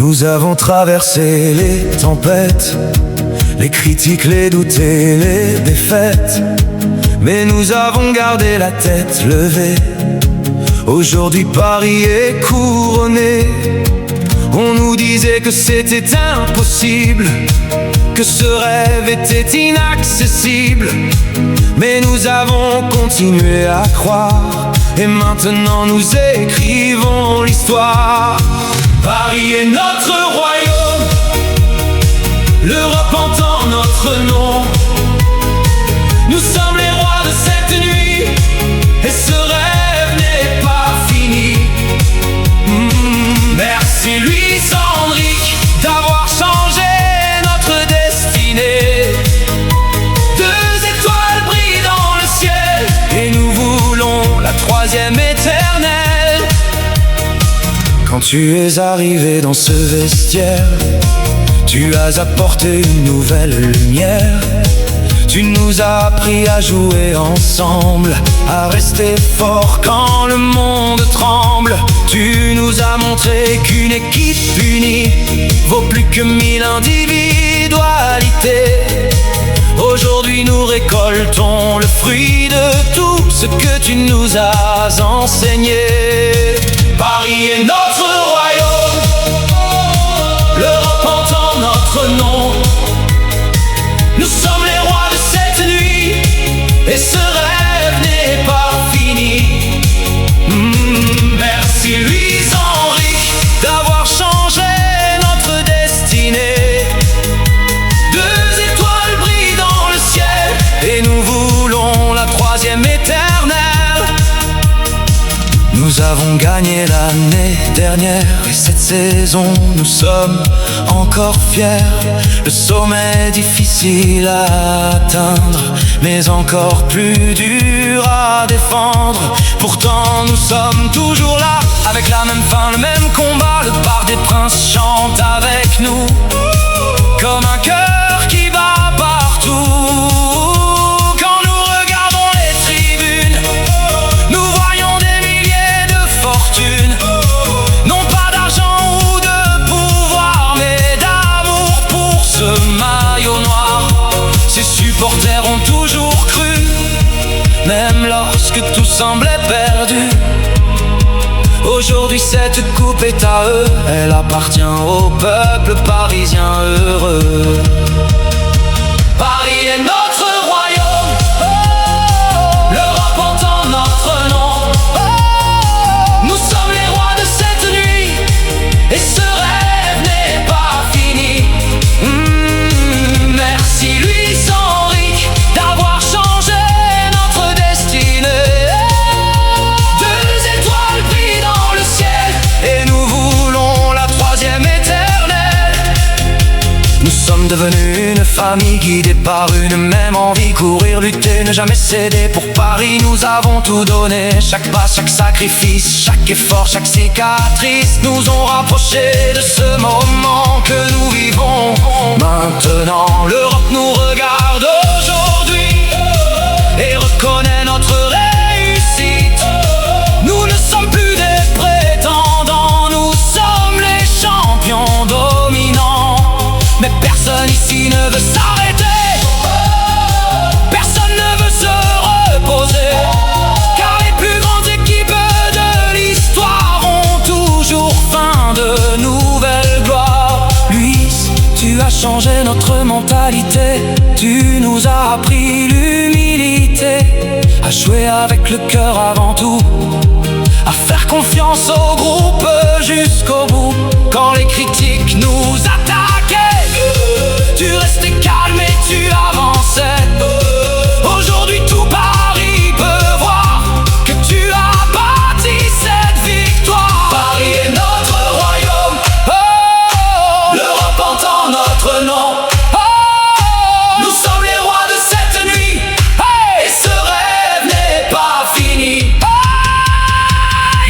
Nous avons traversé les tempêtes, les critiques, les doutes et les défaites, mais nous avons gardé la tête levée. Aujourd'hui Paris est couronné. On nous disait que c'était impossible, que ce rêve était inaccessible, mais nous avons continué à croire, et maintenant nous écrivons l'histoire. Paris est notre royaume, l'Europe entend notre nom. Nous sommes les rois de cette nuit, et ce rêve n'est pas fini. Merci Luis Enrique d'avoir changé notre destinée. 2 étoiles brillent dans le ciel, et nous voulons la 3e éternelle. Quand tu es arrivé dans ce vestiaire, tu as apporté une nouvelle lumière. Tu nous as appris à jouer ensemble, à rester fort quand le monde tremble. Tu nous as montré qu'une équipe unie vaut plus que 1000 individualités. Aujourd'hui nous récoltons le fruit de tout ce que tu nous as enseigné. Paris est notre royaume, l'Europe entend notre nom. Nous sommes les rois de cette nuit, et ce rêve n'est pas fini. Merci Luis Enrique d'avoir changé notre destinée. 2 étoiles brillent dans le ciel, et nous voulons la 3e éternelle. Nous avons gagné l'année dernière, et cette saison nous sommes encore fiers. Le sommet est difficile à atteindre, mais encore plus dur à défendre. Pourtant nous sommes toujours là, avec la même faim, le même combat. Le Parc des Princes chante avec nous, comme un cœur qui bat partout. Non pas d'argent ou de pouvoir, mais d'amour pour ce maillot noir. Ses supporters ont toujours cru, même lorsque tout semblait perdu. Aujourd'hui cette coupe est à eux, elle appartient au peuple parisien heureux. Paris est notre royaume, l'Europe entend notre nom. Nous sommes les rois de cette nuit, et ce rêve n'est pas fini. Merci Luis Enrique d'avoir changé notre destinée. 2 étoiles brillent dans le ciel, et nous voulons la 3e éternelle. Nous sommes devenus une famille guidée par une même envie. Courir, lutter, ne jamais céder. Pour Paris nous avons tout donné. Chaque pas, chaque sacrifice, chaque effort, chaque cicatrice nous ont rapprochés de ce moment que nous vivons. Maintenant l'Europe nous regarde aujourd'hui et reconnaît notre réussite. Nous ne sommes plus des prétendants, nous sommes les champions dominants. Mais personne ici ne veut s'arrêter, personne ne veut se reposer, car les plus grandes équipes de l'histoire ont toujours faim de nouvelles gloires. Luis, tu as changé notre mentalité, tu nous as appris l'humilité, à jouer avec le cœur avant tout, à faire confiance au groupe jusqu'au bout. Quand les critiques nous attaquaient, tu restais calme et tu avançais. Aujourd'hui tout Paris peut voir que tu as bâti cette victoire. Paris est notre royaume, l'Europe entend notre nom. Nous sommes les rois de cette nuit, et ce rêve n'est pas fini.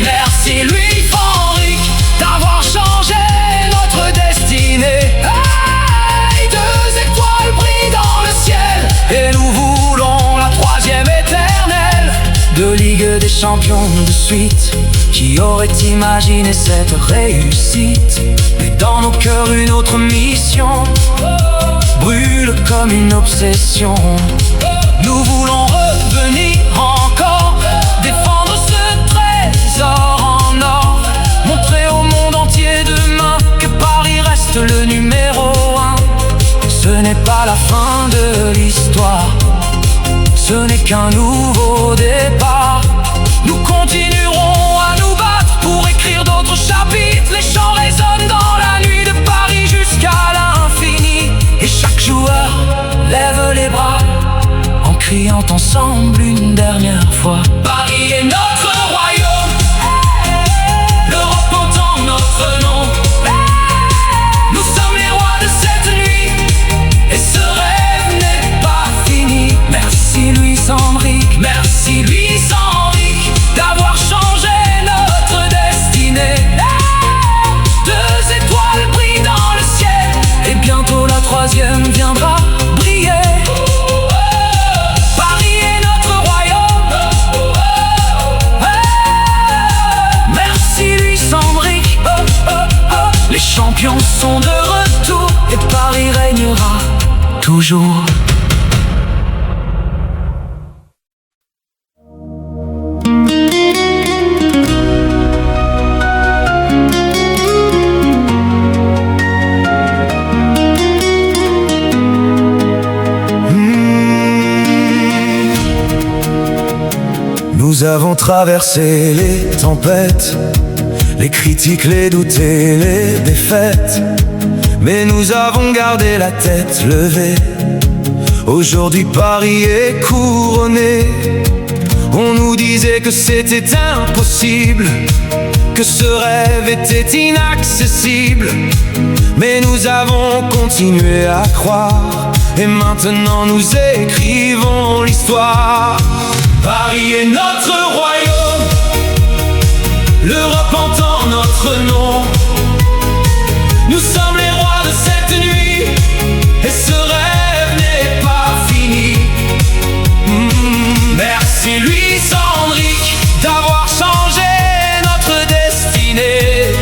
Merci Luis Enrique d'avoir changé notre destinée. 2 étoiles brillent dans le ciel, et nous voulons la 3e éternelle. 2 Ligues des champions de suite qui Qui aurait imaginé cette réussite? Mais dans nos cœurs une autre mission brûle comme une obsession. Nous voulons revenir encore, défendre ce trésor en or, montrer au monde entier demain que Paris reste le numéro 1. Ce n'est pas la fin de l'histoire, ce n'est qu'un nouveau départ. Nous continuerons à nous battre pour écrire d'autres chapitres. Les chants résonnent dans la nuit de Paris jusqu'à l'infini. Et chaque joueur lève les bras en criant ensemble une dernière fois: Paris est notre royaume, l'Europe entend notre nom. Nous sommes les rois de cette nuit, et ce rêve n'est pas fini. Merci Louis Enrique, merci Louis Enrique, d'avoir changé notre destinée. Deux étoiles brillent dans le ciel, et bientôt la troisième viendra briller. Paris est notre royaume. Merci Louis Enrique. Les champions sont de retour, et Paris régnera toujours. Nous avons traversé les tempêtes, les critiques, les doutes et les défaites, mais nous avons gardé la tête levée. Aujourd'hui Paris est couronné. On nous disait que c'était impossible, que ce rêve était inaccessible, mais nous avons continué à croire, et maintenant nous écrivons l'histoire. Paris est notre royaume, l'Europe entend notre nom. Nous sommes les rois de cette nuit, et ce rêve n'est pas fini. Merci Louis Enrique d'avoir changé notre destinée.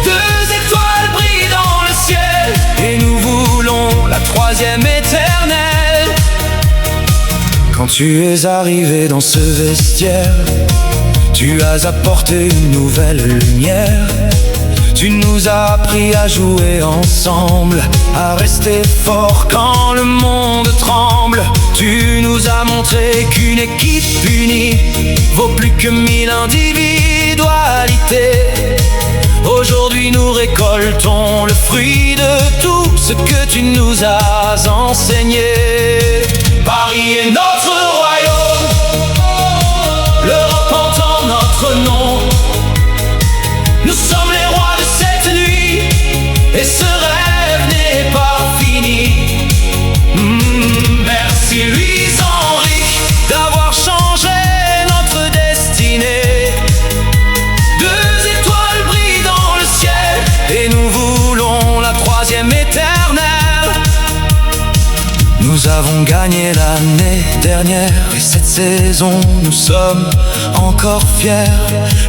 Deux étoiles brillent dans le ciel, et nous voulons la troisième éternelle. Quand tu es arrivé dans ce vestiaire, tu as apporté une nouvelle lumière. Tu nous as appris à jouer ensemble, à rester fort quand le monde tremble. Tu nous as montré qu'une équipe unie vaut plus que 1000 individualités. Aujourd'hui nous récoltons le fruit de tout ce que tu nous as enseigné. Paris est notre royaume, l'Europe entend notre nom. Nous sommes les rois de cette nuit, et ce rêve n'est pas fini. Merci Louis Enrique d'avoir changé notre destinée. Deux étoiles brillent dans le ciel, et nous voulons la troisième éternelle. Nous avons gagné l'année dernière, et cette saison nous sommes encore fiers.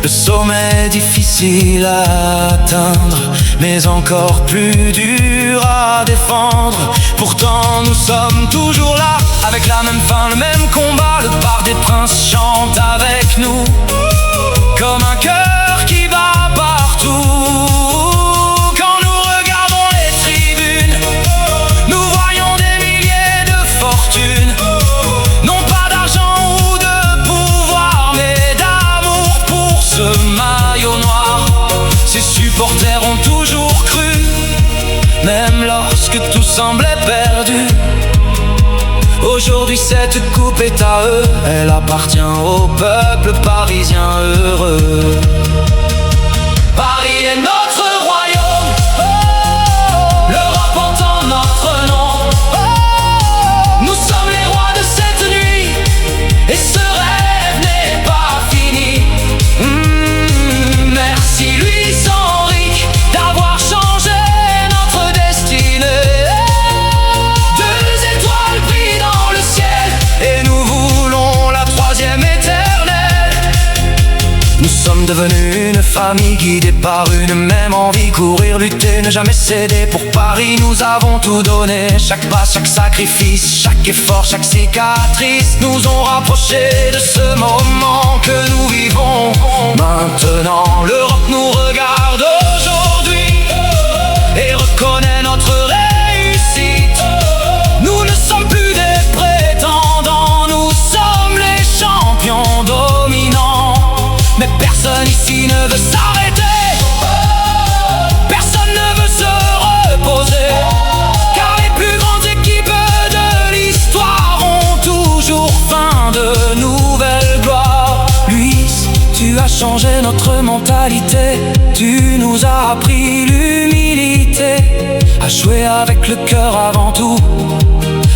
Le sommet difficile à atteindre, mais encore plus dur à défendre. Pourtant nous sommes toujours là, avec la même faim, le même combat. Le Parc des Princes chante avec nous, comme un cœur qui bat partout. Non pas d'argent ou de pouvoir, mais d'amour pour ce maillot noir. Ses supporters ont toujours cru, même lorsque tout semblait perdu. Aujourd'hui cette coupe est à eux, elle appartient au peuple parisien heureux. Paris est notre royaume, l'Europe entend notre nom. Nous sommes les rois de cette nuit, et ce rêve n'est pas fini. Merci Louis Enrique d'avoir changé notre destinée. Deux étoiles brillent dans le ciel, et nous voulons la troisième éternelle. Nous sommes devenus une famille guidée par une même envie. Courir, lutter, ne jamais céder. Pour Paris nous avons tout donné. Chaque pas, chaque sacrifice, chaque effort, chaque cicatrice nous ont rapprochés de ce moment que nous vivons. Maintenant l'Europe nous regarde aujourd'hui et reconnaît notre réussite. Nous ne sommes plus des prétendants, nous sommes les champions dominants. Mais personne ici ne veut s'arrêter, personne ne veut se reposer, car les plus grandes équipes de l'histoire ont toujours faim de nouvelles gloires. Luis, tu as changé notre mentalité, tu nous as appris l'humilité, à jouer avec le cœur avant tout,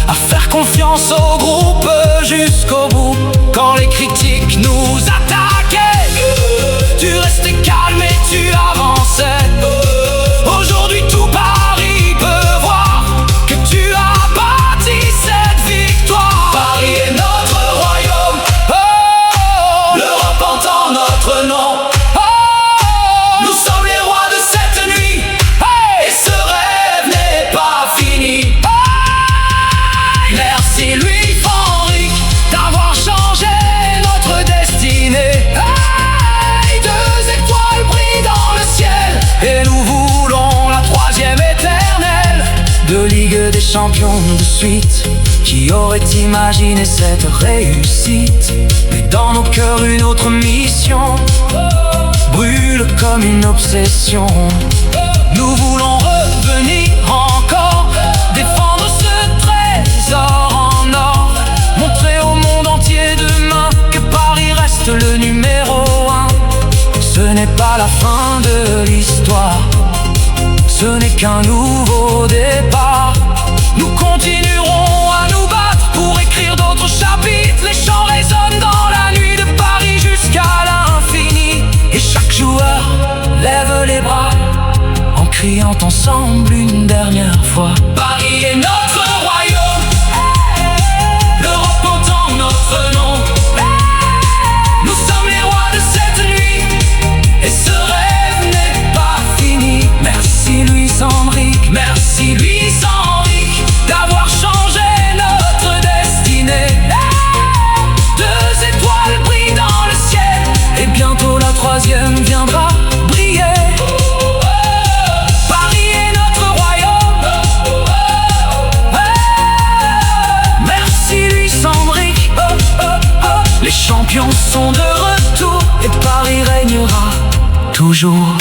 à faire confiance au groupe jusqu'au bout. Quand les critiques nous attaquaient, tu restais calme et tu avançais. Aujourd'hui tout Paris peut voir que tu as bâti cette victoire. Paris est notre royaume, oh, l'Europe entend notre nom. Nous sommes les rois de cette nuit, hey, et ce rêve n'est pas fini. Merci Louis Henrique d'avoir changé notre destinée. Hey, 2 étoiles brillent dans le ciel et nous voulons la 3e éternelle de Ligue des Champions de suite. Qui aurait imaginé cette réussite? Mais dans nos cœurs une autre mission brûle comme une obsession. Nous voulons revenir encore, défendre ce trésor en or, montrer au monde entier demain que Paris reste le numéro 1. Ce n'est pas la fin de l'histoire, ce n'est qu'un nouveau départ. Nous continuerons à nous battre pour écrire d'autres chapitres. Les chants résonnent dans la nuit de Paris jusqu'à l'infini. Et chaque joueur lève les bras en criant ensemble une dernière fois. Paris est notre royaume, l'Europe entend notre nom. Nous sommes les rois de cette nuit et ce rêve n'est pas fini. Merci Louis Henrique, merci Louis Henrique d'avoir changé notre destinée. 2 étoiles brillent dans le ciel et bientôt la 3e viendra briller. Paris est notre royaume, merci Louis Henrique. Les champions sont de retour et Paris régnera toujours.